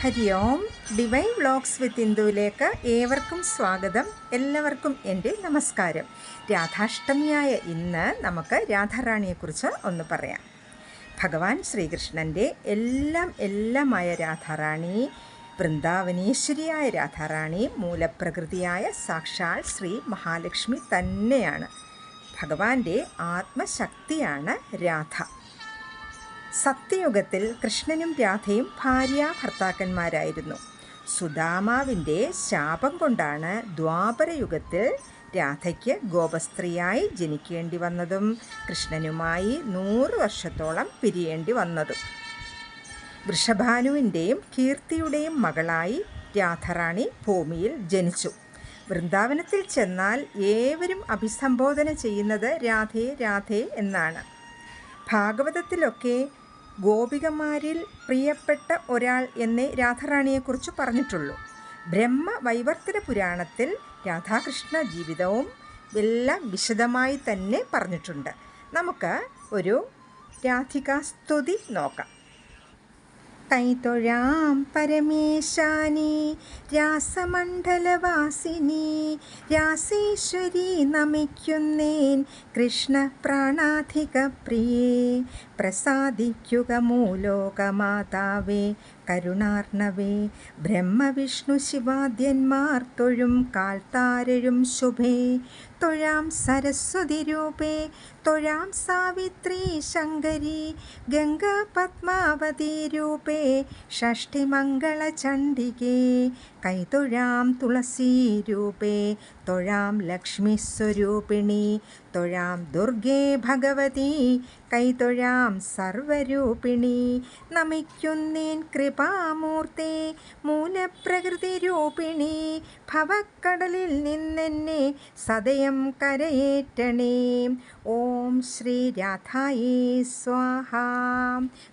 ഹരി ഓം. Divine vlogs വിത്ത് ഇന്ദുവിലേക്ക് ഏവർക്കും സ്വാഗതം. എല്ലാവർക്കും എൻ്റെ നമസ്കാരം. രാധാഷ്ടമിയായ ഇന്ന് നമുക്ക് രാധാറാണിയെക്കുറിച്ച് ഒന്ന് പറയാം. ഭഗവാൻ ശ്രീകൃഷ്ണൻ്റെ എല്ലാമായ രാധാറാണി, വൃന്ദാവനീശ്വരിയായ രാധാറാണി, മൂലപ്രകൃതിയായ സാക്ഷാൽ ശ്രീ മഹാലക്ഷ്മി തന്നെയാണ്. ഭഗവാന്റെ ആത്മശക്തിയാണ് രാധ. സത്യയുഗത്തിൽ കൃഷ്ണനും രാധയും ഭാര്യാഭർത്താക്കന്മാരായിരുന്നു. സുദാമാവിൻ്റെ ശാപം കൊണ്ടാണ് ദ്വാപരയുഗത്തിൽ രാധയ്ക്ക് ഗോപസ്ത്രീയായി ജനിക്കേണ്ടി വന്നതും കൃഷ്ണനുമായി 100 വർഷത്തോളം പിരിയേണ്ടി വന്നതും. വൃഷഭാനുവിൻ്റെയും കീർത്തിയുടെയും മകളായി രാധാറാണി ഭൂമിയിൽ ജനിച്ചു. വൃന്ദാവനത്തിൽ ചെന്നാൽ ഏവരും അഭിസംബോധന ചെയ്യുന്നത് രാധേ രാധേ എന്നാണ്. ഭാഗവതത്തിലൊക്കെ ഗോപികമാരിൽ പ്രിയപ്പെട്ട ഒരാൾ എന്നേ രാധാറാണിയെക്കുറിച്ച് പറഞ്ഞിട്ടുള്ളൂ. ബ്രഹ്മവൈവർത്തന പുരാണത്തിൽ രാധാകൃഷ്ണ ജീവിതവും എല്ലാം വിശദമായി തന്നെ പറഞ്ഞിട്ടുണ്ട്. നമുക്ക് ഒരു രാധികാസ്തുതി നോക്കാം. കൈതൊഴാം പരമേശാനി രാസമണ്ഡലവാസിനി, രാസേശ്വരി നമിക്കുന്നേൻ കൃഷ്ണ പ്രാണാധിക പ്രിയേ. പ്രസാദിക്കുക മൂലോകമാതാവേ കരുണാർണവേ, ബ്രഹ്മവിഷ്ണു ശിവാദ്യന്മാർ തൊഴും കാൽത്താരഴും ശുഭേ. തൊഴാം സരസ്വതി രൂപേ, തൊഴാം സാവിത്രി ശങ്കരി, ഗംഗാ പത്മാവതി രൂപേ, ഷഷ്ഠിമംഗള ചണ്ഡികേ. കൈതൊഴാം തുളസീ രൂപേ, തൊഴാം ലക്ഷ്മി സ്വരൂപിണി, തൊഴാം ദുർഗേ ഭഗവതി, കൈതൊഴാം സർവരൂപിണി. നമിക്കുന്നേൻ കൃപാമൂർത്തേ മൂലപ്രകൃതി രൂപിണി, ഭവക്കടലിൽ നിന്നെന്നെ സദയം കരയേറ്റണേ. ഓം ശ്രീ രാധായേ സ്വാഹ.